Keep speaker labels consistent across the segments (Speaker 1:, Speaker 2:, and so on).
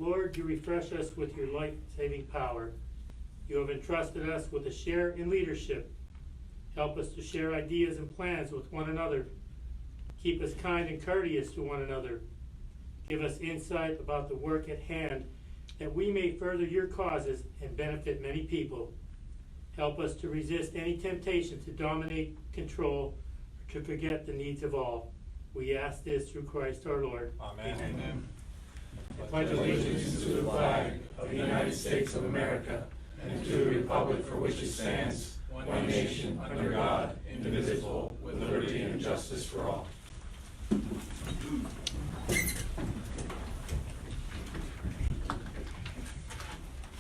Speaker 1: Lord, you refresh us with your life-saving power. You have entrusted us with a share in leadership. Help us to share ideas and plans with one another. Keep us kind and courteous to one another. Give us insight about the work at hand, that we may further your causes and benefit many people. Help us to resist any temptation to dominate, control, or to forget the needs of all. We ask this through Christ our Lord.
Speaker 2: Amen.
Speaker 1: Amen.
Speaker 3: I pledge allegiance to the flag of the United States of America and to the republic for which it stands, one nation, under God, indivisible, with liberty and justice for all.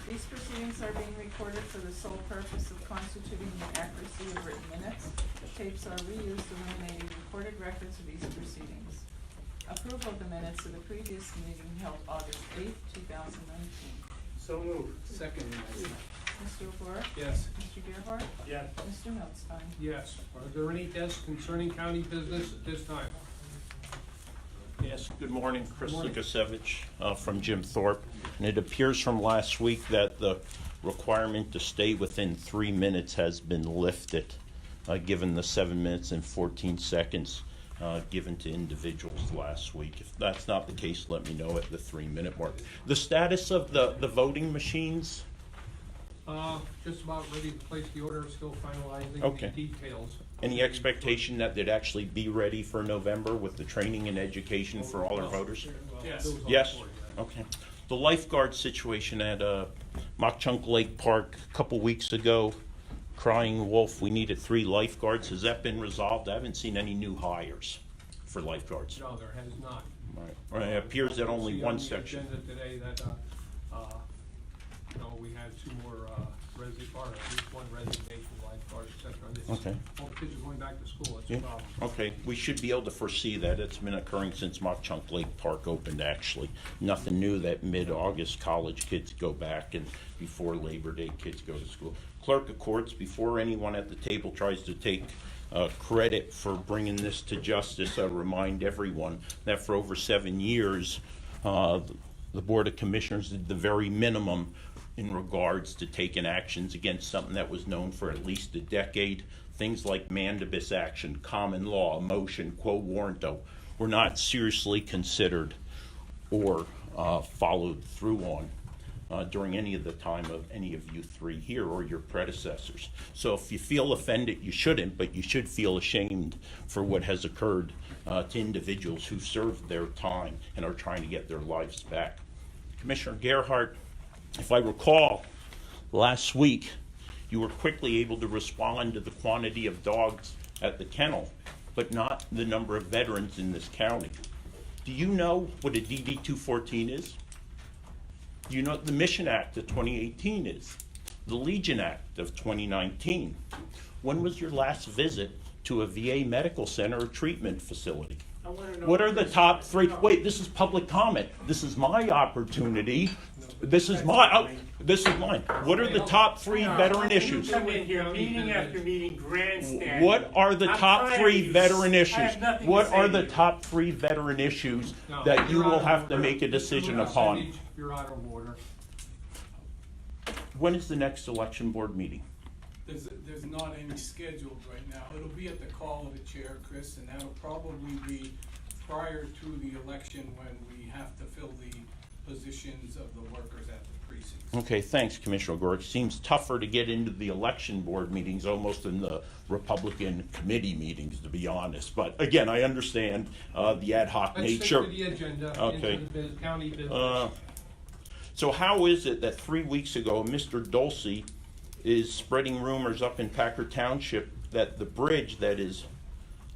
Speaker 4: These proceedings are being recorded for the sole purpose of constituting the accuracy of written minutes. Tapes are reused, eliminating recorded records of these proceedings. Approval of the minutes of the previous meeting held August 8th, 2019.
Speaker 1: So moved.
Speaker 2: Second.
Speaker 4: Mr. O'Gore?
Speaker 2: Yes.
Speaker 4: Mr. Gerhart?
Speaker 1: Yes.
Speaker 4: Mr. Notstein?
Speaker 5: Yes. Are there any deaths concerning county business at this time?
Speaker 6: Yes, good morning, Chris
Speaker 5: Good morning.
Speaker 6: Lukasevich from Jim Thorpe. And it appears from last week that the requirement to stay within 3 minutes has been lifted, given the 7 minutes and 14 seconds given to individuals last week. If that's not the case, let me know at the 3-minute mark. The status of the voting machines?
Speaker 5: Just about ready to place the order, still finalizing
Speaker 6: Okay.
Speaker 5: the details.
Speaker 6: Any expectation that they'd actually be ready for November with the training and education for all our voters?
Speaker 5: Yes.
Speaker 6: Yes? Okay. The lifeguard situation at Mock Chunk Lake Park a couple weeks ago, crying wolf, we needed 3 lifeguards. Has that been resolved? I haven't seen any new hires for lifeguards.
Speaker 5: No, there has not.
Speaker 6: Right. It appears that only
Speaker 5: See
Speaker 6: one
Speaker 5: on the
Speaker 6: section.
Speaker 5: agenda today that, we had 2 more, or at least 1 resignation lifeguard, et cetera. This is-
Speaker 6: Okay.
Speaker 5: All the kids are going back to school, that's
Speaker 6: Yeah.
Speaker 5: a problem.
Speaker 6: Okay, we should be able to foresee that. It's been occurring since Mock Chunk Lake Park opened, actually. Nothing new that mid-August college kids go back and before Labor Day kids go to school. Clerk of Courts, before anyone at the table tries to take credit for bringing this to justice, I remind everyone that for over 7 years, the Board of Commissioners did the very minimum in regards to taking actions against something that was known for at least a decade. Things like mandibus action, common law, motion, quo warranto, were not seriously considered or followed through on during any of the time of any of you 3 here or your predecessors. So if you feel offended, you shouldn't, but you should feel ashamed for what has occurred to individuals who served their time and are trying to get their lives back. Commissioner Gerhart, if I recall, last week you were quickly able to respond to the quantity of dogs at the kennel, but not the number of veterans in this county. Do you know what a DD 214 is? Do you know what the Mission Act of 2018 is? The Legion Act of 2019? When was your last visit to a VA medical center or treatment facility? What are the top 3? Wait, this is public comment. This is my opportunity. This is mine. What are the top 3 veteran issues?
Speaker 1: You come in here meeting after meeting grandstanding.
Speaker 6: What are the
Speaker 1: I'm
Speaker 6: top
Speaker 1: tired
Speaker 6: 3
Speaker 1: of you.
Speaker 6: veteran
Speaker 1: I
Speaker 6: issues?
Speaker 1: have nothing
Speaker 6: What
Speaker 1: to say
Speaker 6: are
Speaker 1: to
Speaker 6: the
Speaker 1: you.
Speaker 6: top 3 veteran issues
Speaker 5: No,
Speaker 6: that you
Speaker 5: you're
Speaker 6: will
Speaker 5: out of
Speaker 6: have to
Speaker 5: order.
Speaker 6: make a decision
Speaker 5: Mr.
Speaker 6: upon?
Speaker 5: Lukasevich, you're out of order.
Speaker 6: When is the next election board meeting?
Speaker 2: There's not any scheduled right now. It'll be at the call of the chair, Chris, and that'll probably be prior to the election when we have to fill the positions of the workers at the precincts.
Speaker 6: Okay, thanks, Commissioner Gore. It seems tougher to get into the election board meetings almost than the Republican committee meetings, to be honest. But again, I understand the ad hoc
Speaker 5: Let's stick
Speaker 6: nature.
Speaker 5: to the agenda,
Speaker 6: Okay.
Speaker 5: into the county business.
Speaker 6: So how is it that 3 weeks ago, Mr. Dulce is spreading rumors up in Packer Township that the bridge that is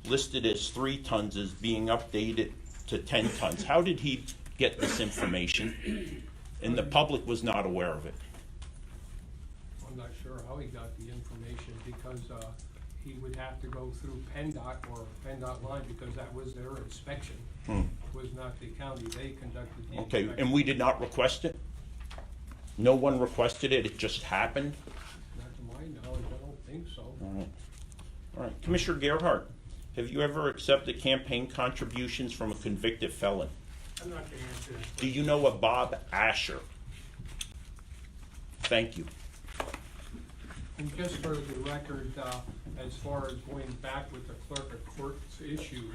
Speaker 6: listed as 3 tons is being updated to 10 tons? How did he get this information? And the public was not aware of it.
Speaker 5: I'm not sure how he got the information because he would have to go through PennDOT or PennDOT line because that was their inspection. It was not the county. They conducted the
Speaker 6: Okay,
Speaker 5: inspection.
Speaker 6: and we did not request it? No one requested it, it just happened?
Speaker 5: Not to my knowledge, I don't think so.
Speaker 6: All right, Commissioner Gerhart, have you ever accepted campaign contributions from a convicted felon?
Speaker 1: I'm not gonna answer that.
Speaker 6: Do you know a Bob Asher? Thank you.
Speaker 5: And just for the record, as far as going back with the clerk of court's issues,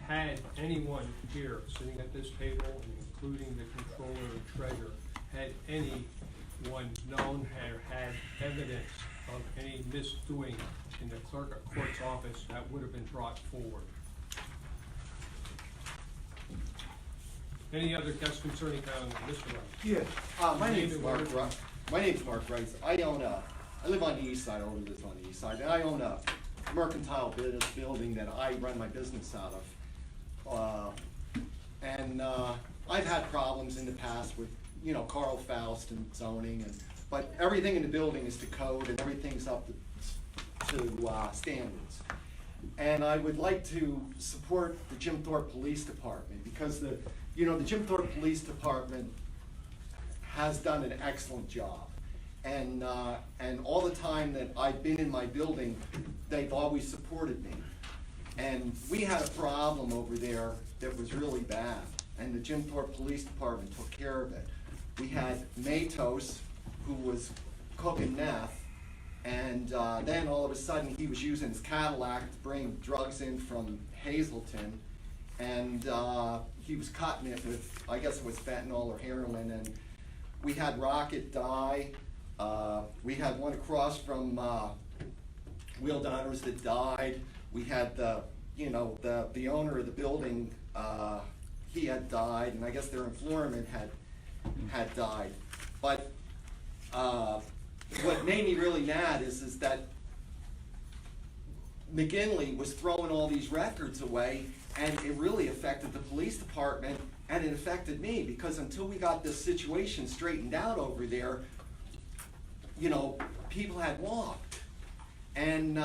Speaker 5: had anyone here sitting at this table, including the controller and treasurer, had anyone known or had evidence of any misdoing in the clerk of court's office, that would have been brought forward? Any other guests concerning Mr. Rice?
Speaker 7: Yeah, my name's Mark Rice. I live on the east side, I always lived on the east side, and I own a mercantile business building that I run my business out of. I've had problems in the past with, Carl Faust and zoning, but everything in the building is to code and everything's up to standards. And I would like to support the Jim Thorpe Police Department, because the Jim Thorpe Police Department has done an excellent job. And all the time that I've been in my building, they've always supported me. And we had a problem over there that was really bad, and the Jim Thorpe Police Department took care of it. We had Matos, who was cooking meth, and then all of a sudden he was using his Cadillac to bring drugs in from Hazleton, and he was cutting it with, I guess it was fentanyl or heroin, and we had Rocket die. We had one across from Wheel Diners that died. We had the owner of the building, he had died, and I guess their informant had died. But what made me really mad is that McGinley was throwing all these records away, and it really affected the police department, and it affected me, because until we got this situation straightened out over there, people had walked, and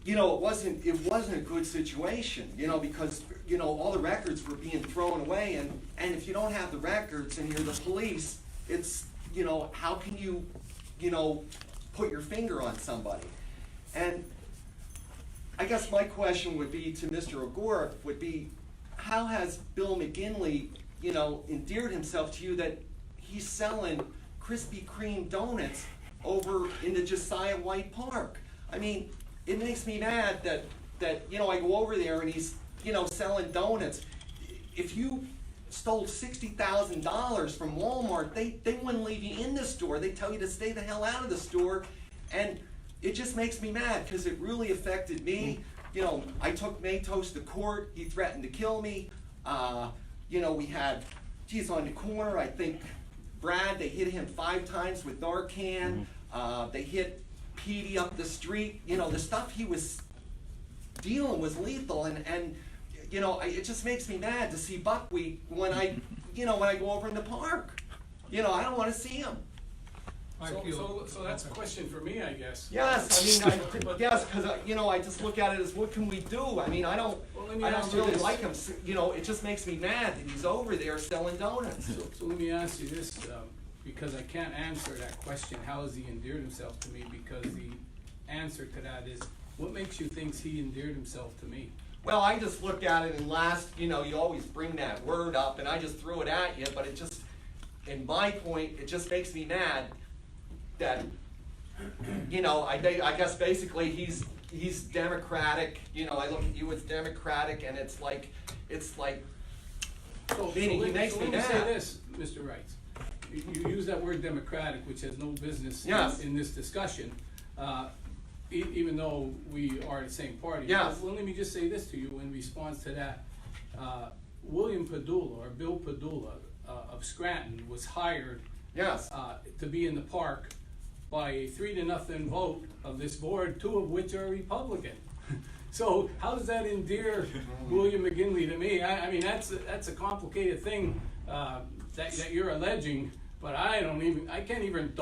Speaker 7: it wasn't a good situation, because all the records were being thrown away, and if you don't have the records and you're the police, it's how can you put your finger on somebody? And I guess my question would be to Mr. O'Gore would be, how has Bill McGinley endeared himself to you that he's selling Krispy Kreme donuts over in the Josiah White Park? I mean, it makes me mad that I go over there and he's selling donuts. If you stole $60,000 from Walmart, they wouldn't leave you in the store. They tell you to stay the hell out of the store, and it just makes me mad because it really affected me. I took Matos to court. He threatened to kill me. We had, on the corner, I think Brad, they hit him 5 times with Narcan. They hit Petey up the street. The stuff he was dealing was lethal, and it just makes me mad to see Buckwheat when I go over in the park. I don't want to see him.
Speaker 2: So that's a question for me, I guess.
Speaker 7: Yes, yes, because I just look at it as, what can we do? I mean, I don't really like him. It just makes me mad that he's over there selling donuts.
Speaker 2: So let me ask you this, because I can't answer that question, how has he endeared himself to me? Because the answer to that is, what makes you think he endeared himself to me?
Speaker 7: Well, I just look at it, and you always bring that word up, and I just threw it at you, but it just, in my point, it just makes me mad that, I guess basically he's Democratic. I look at you as Democratic, and it's like, meaning he makes me mad.
Speaker 2: Let me say this, Mr. Wright. You use that word Democratic, which has no business in this discussion, even though we are the same party.
Speaker 7: Yes.
Speaker 2: Well, let me just say this to you in response to that. William Padula, or Bill Padula, of Scranton, was hired to be in the park by a 3-0 vote of this board, 2 of which are Republican. So how does that endear William McGinley to me? I mean, that's a complicated thing that you're alleging, but I can't even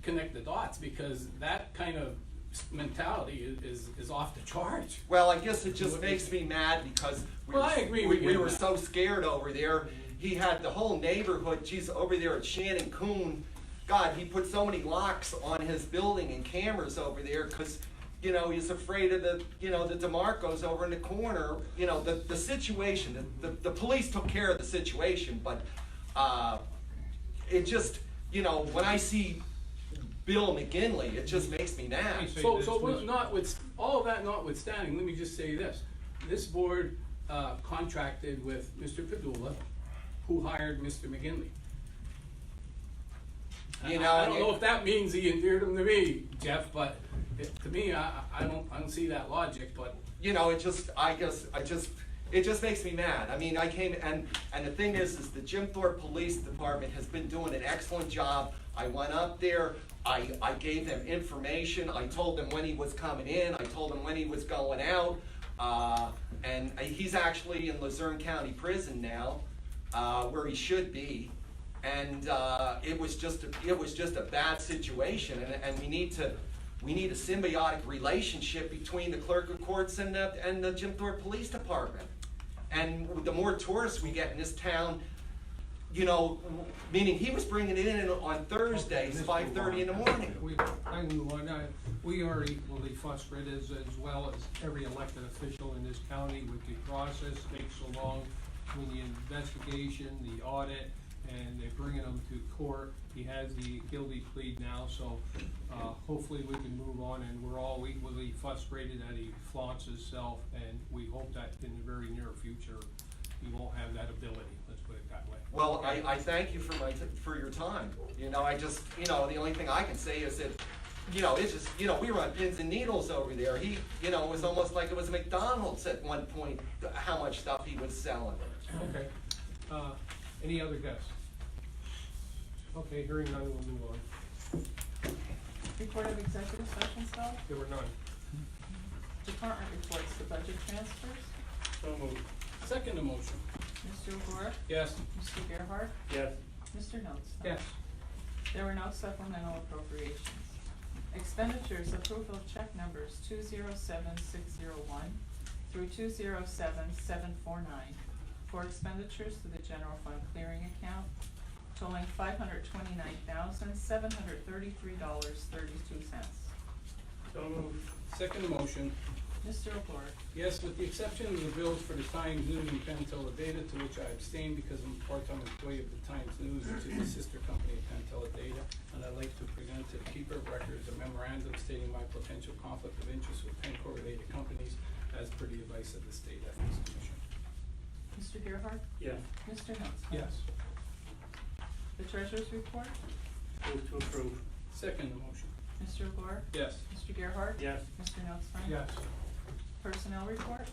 Speaker 2: connect the dots, because that kind of mentality is off the charts.
Speaker 7: Well, I guess it just makes me mad because
Speaker 2: I agree with you.
Speaker 7: We were so scared over there. He had the whole neighborhood, over there at Shannon Coon. God, he put so many locks on his building and cameras over there because, you know, he's afraid of the, you know, the DeMarcos over in the corner. You know, the situation, the police took care of the situation, but it just, you know, when I see Bill McGinley, it just makes me mad.
Speaker 2: So all of that notwithstanding, let me just say this. This board contracted with Mr. Padula, who hired Mr. McGinley.
Speaker 7: You know,
Speaker 2: I don't know if that means he endeared him to me, Jeff, but to me, I don't see that logic, but.
Speaker 7: You know, it just makes me mad. I mean, I came, and the thing is the Jim Thorpe Police Department has been doing an excellent job. I went up there, I gave them information, I told them when he was coming in, I told him when he was going out, and he's actually in Luzerne County Prison now, where he should be. And it was just a bad situation, and we need a symbiotic relationship between the clerk of courts and the Jim Thorpe Police Department. And the more tourists we get in this town, you know, meaning he was bringing it in on Thursdays, 5:30 in the morning.
Speaker 5: We are equally frustrated as well as every elected official in this county with the process. Takes so long between the investigation, the audit, and they're bringing him to court. He has the guilty plea now, so hopefully we can move on, and we're all equally frustrated that he flaunts himself, and we hope that in the very near future he won't have that ability, let's put it that way.
Speaker 7: Well, I thank you for your time. You know, I just, you know, the only thing I can say is that, you know, it's just, you know, we were on pins and needles over there. He, you know, it was almost like it was McDonald's at one point, how much stuff he was selling.
Speaker 5: Okay. Any other guests? Okay, hearing none, we'll move on.
Speaker 4: Report of executive sessions held.
Speaker 5: There were none.
Speaker 4: Department reports, the budget transfers.
Speaker 1: So moved.
Speaker 2: Second motion.
Speaker 4: Mr. O'Gore?
Speaker 2: Yes.
Speaker 4: Mr. Gerhart?
Speaker 1: Yes.
Speaker 4: Mr. Notstein?
Speaker 5: Yes.
Speaker 4: There were no supplemental appropriations. Expenditures, approval of check numbers 207601 through 207749 for expenditures to the general fund clearing account totaling $529,733.32.
Speaker 1: So moved.
Speaker 2: Second motion.
Speaker 4: Mr. O'Gore?
Speaker 2: Yes, with the exception of the bills for the Times News and Penn Teledata, to which I abstain because I'm a part-time employee of the Times News, which is a sister company of Penn Teledata, and I'd like to present to the Keeper of Records a memorandum stating my potential conflict of interest with Penn-related companies as per the advice of the State Ethics Commission.
Speaker 4: Mr. Gerhart?
Speaker 1: Yes.
Speaker 4: Mr. Notstein?
Speaker 5: Yes.
Speaker 4: The treasurer's report?
Speaker 1: Move to approve.
Speaker 2: Second motion.
Speaker 4: Mr. O'Gore?
Speaker 2: Yes.
Speaker 4: Mr. Gerhart?
Speaker 1: Yes.
Speaker 4: Mr. Notstein?
Speaker 5: Yes.
Speaker 4: Personnel report?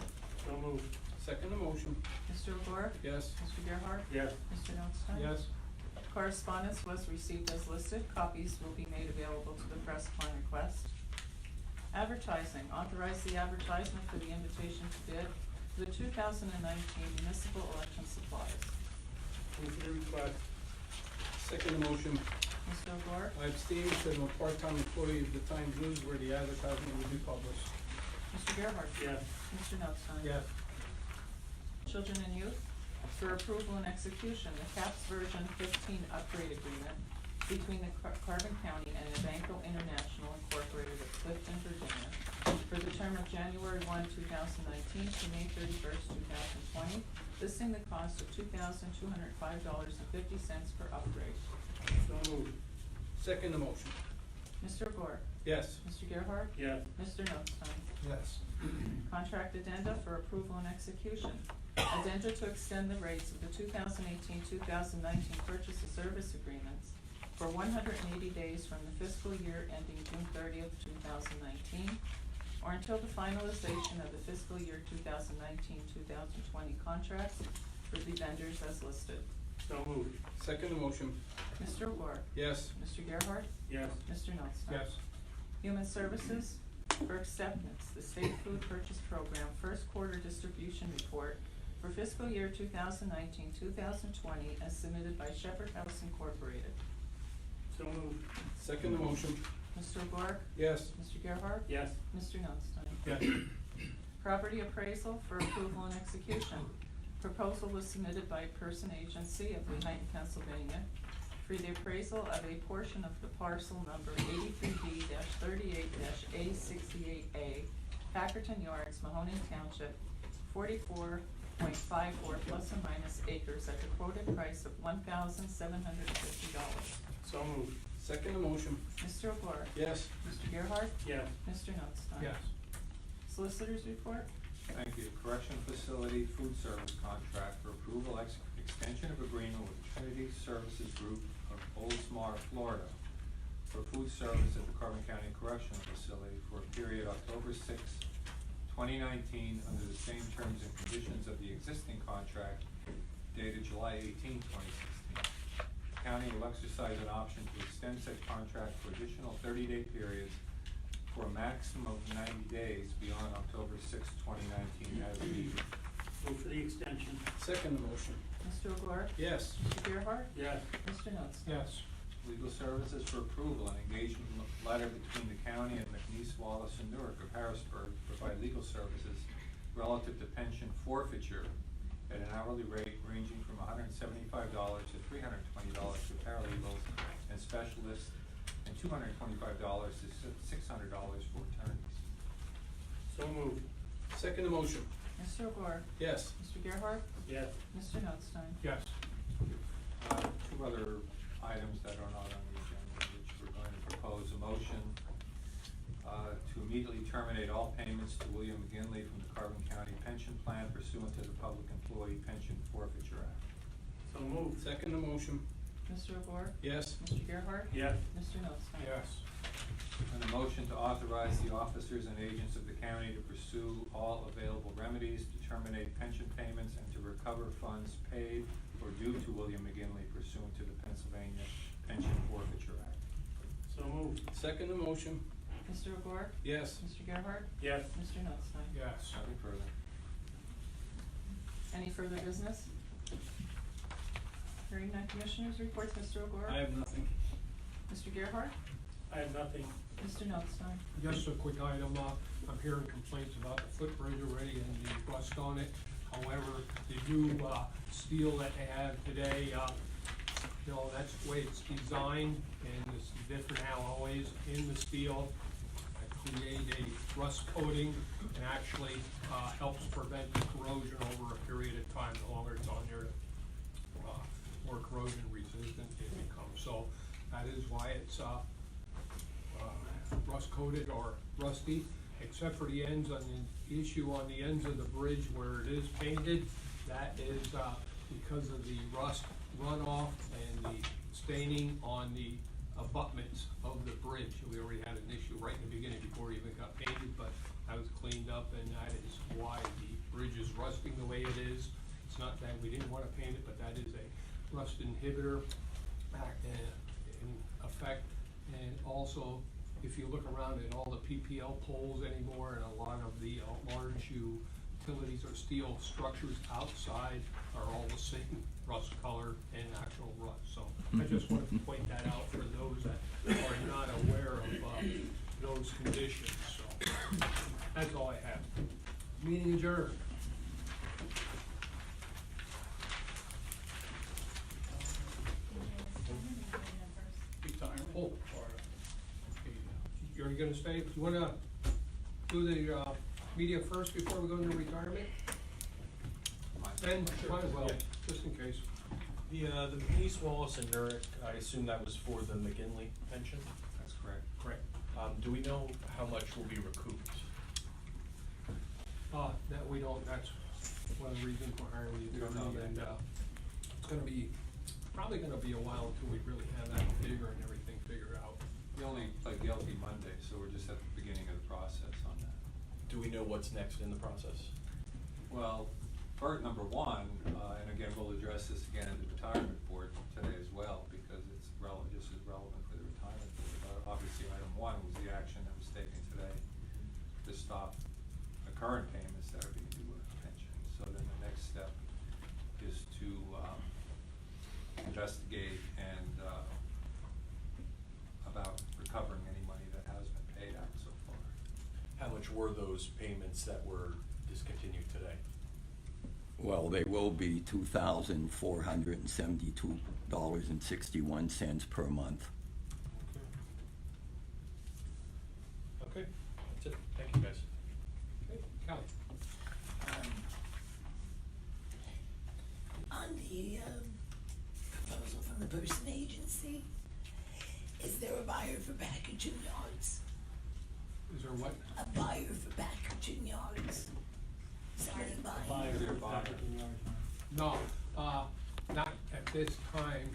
Speaker 1: So moved.
Speaker 2: Second motion.
Speaker 4: Mr. O'Gore?
Speaker 2: Yes.
Speaker 4: Mr. Gerhart?
Speaker 1: Yes.
Speaker 4: Mr. Notstein?
Speaker 5: Yes.
Speaker 4: Correspondence was received as listed. Copies will be made available to the press upon request. Advertising. Authorize the advertisement for the invitation to bid for the 2019 municipal election supplies.
Speaker 1: Move for the request.
Speaker 2: Second motion.
Speaker 4: Mr. O'Gore?
Speaker 2: I abstain because I'm a part-time employee of the Times News where the advertisement will be published.
Speaker 4: Mr. Gerhart?
Speaker 1: Yes.
Speaker 4: Mr. Notstein?
Speaker 5: Yes.
Speaker 4: Children and Youth, for approval and execution, the CAPS version 15 upgrade agreement between the Carbon County and Evanco International Incorporated of Clifton, Virginia, for the term of January 1, 2019 to May 31st, 2020, listing the cost of $2,205.50 per upgrade.
Speaker 1: So moved.
Speaker 2: Second motion.
Speaker 4: Mr. O'Gore?
Speaker 2: Yes.
Speaker 4: Mr. Gerhart?
Speaker 1: Yes.
Speaker 4: Mr. Notstein?
Speaker 5: Yes.
Speaker 4: Contract addenda for approval and execution. Addenda to extend the rates of the 2018-2019 purchase of service agreements for 180 days from the fiscal year ending June 30th, 2019, or until the finalization of the fiscal year 2019-2020 contracts for the vendors as listed.
Speaker 1: So moved.
Speaker 2: Second motion.
Speaker 4: Mr. O'Gore?
Speaker 2: Yes.
Speaker 4: Mr. Gerhart?
Speaker 1: Yes.
Speaker 4: Mr. Notstein?
Speaker 5: Yes.
Speaker 4: Human Services, for acceptance, the State Food Purchase Program First Quarter Distribution Report for fiscal year 2019-2020 as submitted by Shepherd House Incorporated.
Speaker 1: So moved.
Speaker 2: Second motion.
Speaker 4: Mr. O'Gore?
Speaker 2: Yes.
Speaker 4: Mr. Gerhart?
Speaker 1: Yes.
Speaker 4: Mr. Notstein?
Speaker 5: Yes.
Speaker 4: Property appraisal for approval and execution. Proposal was submitted by Person Agency of Lehighton, Pennsylvania for the appraisal of a portion of the parcel number 83B-38-A68A, Packerton Yards, Mahoning Township, 44.54 plus or minus acres at the quoted price of $1,750.
Speaker 1: So moved.
Speaker 2: Second motion.
Speaker 4: Mr. O'Gore?
Speaker 2: Yes.
Speaker 4: Mr. Gerhart?
Speaker 1: Yes.
Speaker 4: Mr. Notstein?
Speaker 5: Yes.
Speaker 4: Solicitors report?
Speaker 3: Thank you. Correction Facility Food Service Contract for approval, extension of agreement with Trinity Services Group of Oldsmar, Florida, for food service at the Carbon County Correctional Facility for a period October 6, 2019, under the same terms and conditions of the existing contract dated July 18, 2016. The county will exercise an option to extend such contract for additional 30-day periods for a maximum of 90 days beyond October 6, 2019, as needed.
Speaker 1: Move for the extension.
Speaker 2: Second motion.
Speaker 4: Mr. O'Gore?
Speaker 2: Yes.
Speaker 4: Mr. Gerhart?
Speaker 1: Yes.
Speaker 4: Mr. Notstein?
Speaker 5: Yes.
Speaker 3: Legal services for approval, an engagement letter between the county and McNeese, Wallace, and Newark of Harrisburg to provide legal services relative to pension forfeiture at an hourly rate ranging from $175 to $320 for paralegals and specialists, and $225 to $600 for attorneys.
Speaker 1: So moved.
Speaker 2: Second motion.
Speaker 4: Mr. O'Gore?
Speaker 2: Yes.
Speaker 4: Mr. Gerhart?
Speaker 1: Yes.
Speaker 4: Mr. Notstein?
Speaker 5: Yes.
Speaker 3: Two other items that are not on the agenda, which we're going to propose a motion to immediately terminate all payments to William McGinley from the Carbon County Pension Plan pursuant to the Public Employee Pension Forfeiture Act.
Speaker 1: So moved.
Speaker 2: Second motion.
Speaker 4: Mr. O'Gore?
Speaker 2: Yes.
Speaker 4: Mr. Gerhart?
Speaker 1: Yes.
Speaker 4: Mr. Notstein?
Speaker 5: Yes.
Speaker 3: And a motion to authorize the officers and agents of the county to pursue all available remedies to terminate pension payments and to recover funds paid or due to William McGinley pursuant to the Pennsylvania Pension Forfeiture Act.
Speaker 1: So moved.
Speaker 2: Second motion.
Speaker 4: Mr. O'Gore?
Speaker 2: Yes.
Speaker 4: Mr. Gerhart?
Speaker 1: Yes.
Speaker 4: Mr. Notstein?
Speaker 5: Yes.
Speaker 3: Nothing further.
Speaker 4: Any further business? Hearing none, commissioners reports, Mr. O'Gore?
Speaker 2: I have nothing.
Speaker 4: Mr. Gerhart?
Speaker 1: I have nothing.
Speaker 4: Mr. Notstein?
Speaker 5: Just a quick item, I'm hearing complaints about the footbridge already and the rust on it. However, the new, steel that they have today, that's the way it's designed, and it's different alloys in the steel that create a rust coating and actually, helps prevent the corrosion over a period of time. The longer it's on there, more corrosion resistant it becomes. So that is why it's, rust coated or rusty, except for the ends on the issue on the ends of the bridge where it is painted. That is because of the rust runoff and the staining on the abutments of the bridge. We already had an issue right in the beginning before it even got painted, but that was cleaned up, and that is why the bridge is rusting the way it is. It's not that we didn't want to paint it, but that is a rust inhibitor in effect. And also, if you look around at all the PPL poles anymore, and a lot of the large utilities or steel structures outside are all the same rust color and actual rust. So I just wanted to point that out for those that are not aware of those conditions. So that's all I have. Meeting adjourned.
Speaker 2: Retirement.
Speaker 5: Oh, you're gonna stay, you wanna do the, media first before we go into retirement? Ben, might as well,
Speaker 8: Yeah.
Speaker 5: just in case.
Speaker 8: The McNeese, Wallace, and Nurick, I assume that was for the McGinley pension?
Speaker 3: That's correct.
Speaker 5: Correct.
Speaker 8: Do we know how much will be recouped?
Speaker 5: That we don't, that's one of the reasons we're hiring the
Speaker 3: We don't know
Speaker 5: attorney,
Speaker 3: that.
Speaker 5: and, it's gonna be, probably gonna be a while until we really have that figure and everything figured out.
Speaker 3: We only pled guilty Monday, so we're just at the beginning of the process on that.
Speaker 8: Do we know what's next in the process?
Speaker 3: Well, part number one, and again, we'll address this again at the retirement board today as well, because it's just as relevant for the retirement board. Obviously, item one was the action that was taken today to stop the current payments that are being due with pension. So then the next step is to investigate and about recovering any money that has been paid out so far.
Speaker 8: How much were those payments that were discontinued today?
Speaker 9: Well, they will be $2,472
Speaker 3: $1,058.61 per month.
Speaker 8: Okay, that's it. Thank you, guys.
Speaker 5: Okay, Kelly?
Speaker 9: On the proposal from the person agency, is there a buyer for packaging yards?
Speaker 5: Is there what?
Speaker 9: A buyer for packaging yards? Somebody buying?
Speaker 5: No, not at this time,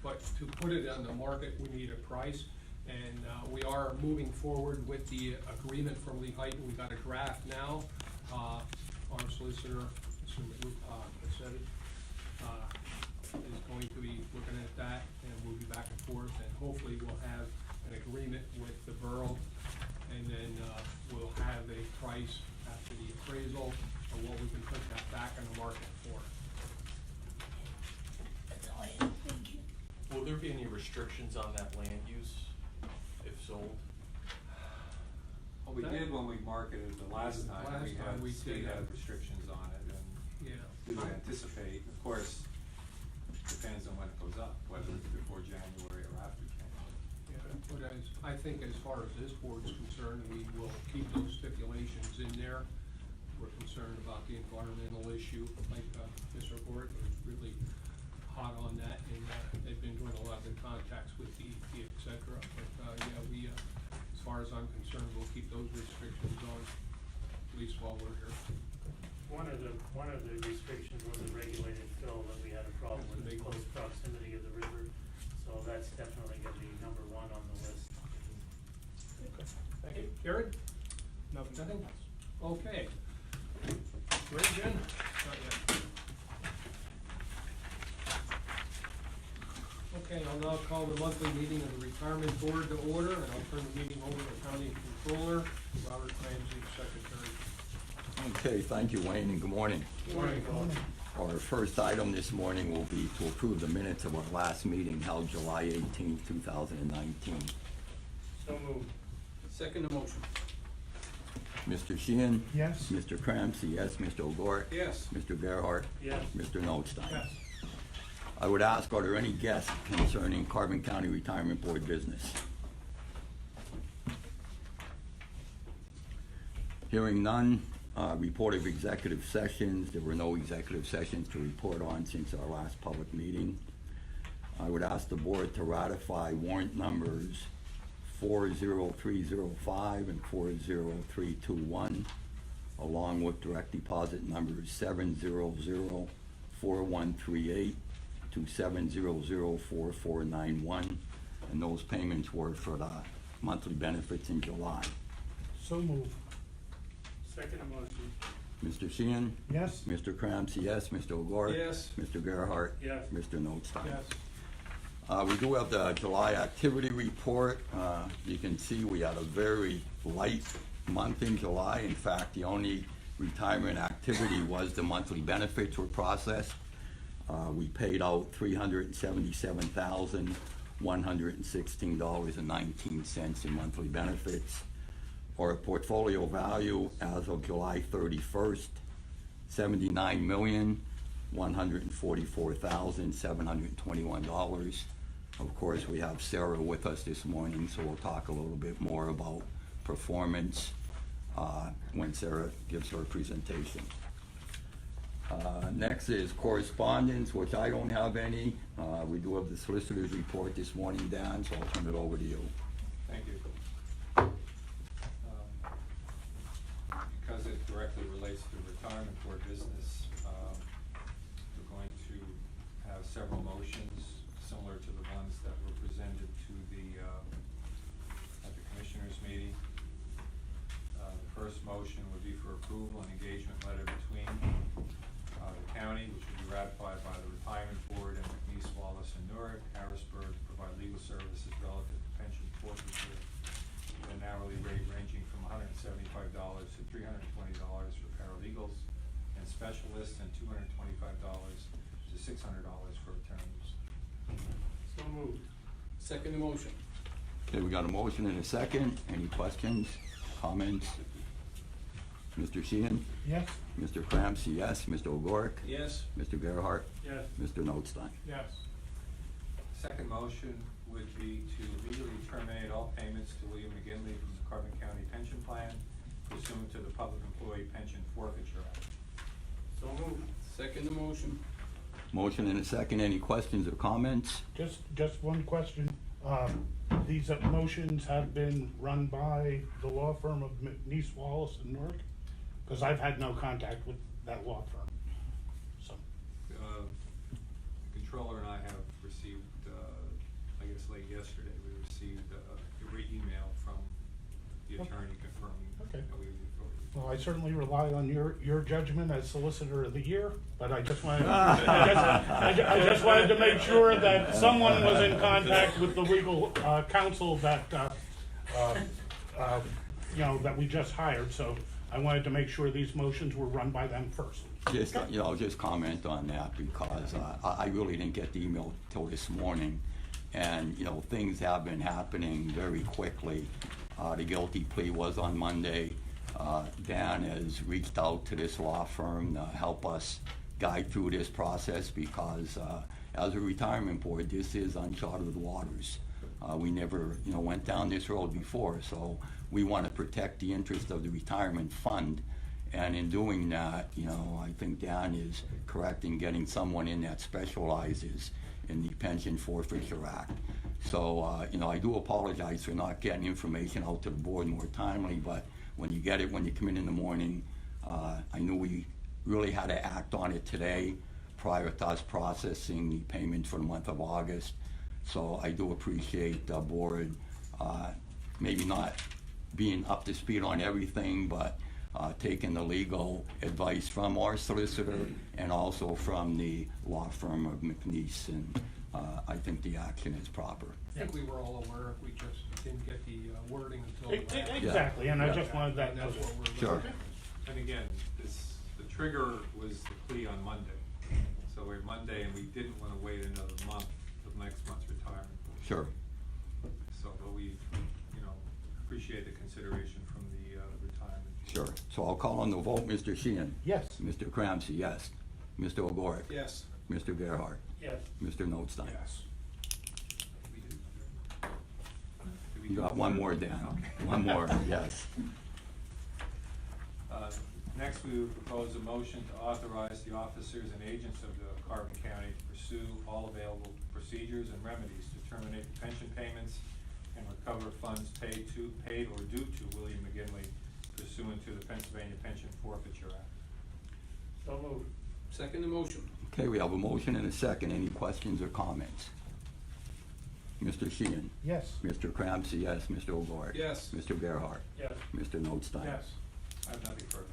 Speaker 5: but to put it on the market, we need a price. And we are moving forward with the agreement from Lee Heighton. We got a draft now. Our solicitor, Cassetti, is going to be looking at that, and we'll be back and forth, and hopefully we'll have an agreement with the borough, and then we'll have a price after the appraisal of what we can put that back on the market for.
Speaker 9: That's all I have, thank you.
Speaker 8: Will there be any restrictions on that land use if sold?
Speaker 10: Well, we did when we marketed the last time,
Speaker 5: Last time we
Speaker 10: state
Speaker 5: did.
Speaker 10: had restrictions on it, and
Speaker 5: Yeah.
Speaker 10: we would anticipate, of course, depends on when it goes up, whether it's before January or after January.
Speaker 5: Yeah, but I think as far as this board is concerned, we will keep those stipulations in there. We're concerned about the environmental issue, like, Mr. Gort was really hot on that, and, they've been doing a lot of contacts with the EPA, et cetera. But, yeah, we, as far as I'm concerned, we'll keep those restrictions on, at least while we're here.
Speaker 1: One of the restrictions was a regulated fill that we had a problem with, the close proximity of the river. So that's definitely gonna be number one on the list.
Speaker 8: Thank you.
Speaker 5: Jared?
Speaker 8: Nothing?
Speaker 5: Okay. Ready, Jen? Not yet. Okay, I'll now call the monthly meeting of the retirement board to order, and I'll turn the meeting over to County Controller, Robert Ramsey, Secretary.
Speaker 3: Okay, thank you, Wayne, and good morning.
Speaker 5: Morning.
Speaker 3: Our first item this morning will be to approve the minutes of our last meeting held July 18th, 2019.
Speaker 1: So moved.
Speaker 2: Second motion.
Speaker 3: Mr. Sheehan?
Speaker 11: Yes.
Speaker 3: Mr. Cramsey, yes. Mr. O'Gore?
Speaker 2: Yes.
Speaker 3: Mr. Gerhart?
Speaker 1: Yes.
Speaker 3: Mr. Notstein?
Speaker 5: Yes.
Speaker 3: I would ask, are there any guests concerning Carbon County Retirement Board business? Hearing none, report of executive sessions. There were no executive sessions to report on since our last public meeting. I would ask the board to ratify warrant numbers 40305 and 40321, along with direct deposit numbers 7004138 to 7004491, and those payments were for the monthly benefits in July.
Speaker 11: So moved.
Speaker 1: Second motion.
Speaker 3: Mr. Sheehan?
Speaker 11: Yes.
Speaker 3: Mr. Cramsey, yes. Mr. O'Gore?
Speaker 2: Yes.
Speaker 3: Mr. Gerhart?
Speaker 1: Yes.
Speaker 3: Mr. Notstein?
Speaker 5: Yes.
Speaker 3: We do have the July activity report. You can see we had a very light month in July. In fact, the only retirement activity was the monthly benefits were processed. We paid out $377,116.19 in monthly benefits. Our portfolio value as of July 31st, $79,144,721. Of course, we have Sarah with us this morning, so we'll talk a little bit more about performance when Sarah gives her presentation. Next is correspondence, which I don't have any. We do have the solicitor's report this morning, Dan, so I'll turn it over to you.
Speaker 10: Thank you. Because it directly relates to retirement board business, we're going to have several motions similar to the ones that were presented to at the commissioners' meeting. The first motion would be for approval and engagement letter between the county, which would be ratified by the retirement board, and McNeese, Wallace, and Nurick, Harrisburg, to provide legal services relative to pension forfeiture at an hourly rate ranging from $175 to $320 for paralegals and specialists, and $225 to $600 for attorneys.
Speaker 1: So moved.
Speaker 2: Second motion.
Speaker 3: Okay, we got a motion and a second. Any questions, comments? Mr. Sheehan?
Speaker 11: Yes.
Speaker 3: Mr. Cramsey, yes. Mr. O'Gore?
Speaker 2: Yes.
Speaker 3: Mr. Gerhart?
Speaker 1: Yes.
Speaker 3: Mr. Notstein?
Speaker 5: Yes.
Speaker 10: Second motion would be to legally terminate all payments to William McGinley from the Carbon County Pension Plan pursuant to the Public Employee Pension Forfeiture Act.
Speaker 1: So moved.
Speaker 2: Second the motion.
Speaker 3: Motion and a second. Any questions or comments?
Speaker 11: Just one question. These motions have been run by the law firm of McNeese, Wallace and Newark? Because I've had no contact with that law firm. So,
Speaker 10: The controller and I have received, I guess late yesterday, we received a email from the attorney confirming
Speaker 11: Okay.
Speaker 10: that we have the authority.
Speaker 11: well, I certainly rely on your judgment as Solicitor of the Year, but I just wanted, I just wanted to make sure that someone was in contact with the legal counsel that, that we just hired. So I wanted to make sure these motions were run by them first.
Speaker 3: Just comment on that because I really didn't get the email till this morning. And, things have been happening very quickly. The guilty plea was on Monday. Dan has reached out to this law firm to help us guide through this process because as a retirement board, this is uncharted waters. We never, went down this road before, so we want to protect the interest of the retirement fund. And in doing that, I think Dan is correct in getting someone in that specializes in the Pension Forfeiture Act. So, I do apologize for not getting information out to the board more timely, but when you get it, when you come in the morning, I knew we really had to act on it today prior to us processing the payment for the month of August. So I do appreciate the board maybe not being up to speed on everything, but taking the legal advice from our solicitor and also from the law firm of McNeese, and I think the action is proper.
Speaker 5: I think we were all aware, we just didn't get the wording until.
Speaker 11: Exactly, and I just wanted that
Speaker 5: That's
Speaker 11: noted.
Speaker 5: what we're.
Speaker 3: Sure.
Speaker 10: And again, the trigger was the plea on Monday. So we're Monday and we didn't want to wait another month of next month's retirement.
Speaker 3: Sure.
Speaker 10: So, but we, appreciate the consideration from the retirement.
Speaker 3: Sure. So I'll call on the vote. Mr. Sheehan?
Speaker 11: Yes.
Speaker 3: Mr. Cramsey, yes. Mr. O'Gorick?
Speaker 2: Yes.
Speaker 3: Mr. Gerhart?
Speaker 1: Yes.
Speaker 3: Mr. Notstein?
Speaker 2: Yes.
Speaker 3: You got one more, Dan.
Speaker 10: Okay.
Speaker 3: One more, yes.
Speaker 10: Next, we would propose a motion to authorize the officers and agents of the Carbon County to pursue all available procedures and remedies to terminate the pension payments and recover funds paid or due to William McGinley pursuant to the Pennsylvania Pension Forfeiture Act.
Speaker 1: So moved.
Speaker 2: Second the motion.
Speaker 3: Okay, we have a motion and a second. Any questions or comments? Mr. Sheehan?
Speaker 11: Yes.
Speaker 3: Mr. Cramsey, yes. Mr. O'Gorick?
Speaker 2: Yes.
Speaker 3: Mr. Gerhart?
Speaker 1: Yes.
Speaker 3: Mr. Notstein?
Speaker 1: Yes.
Speaker 10: I have nothing further.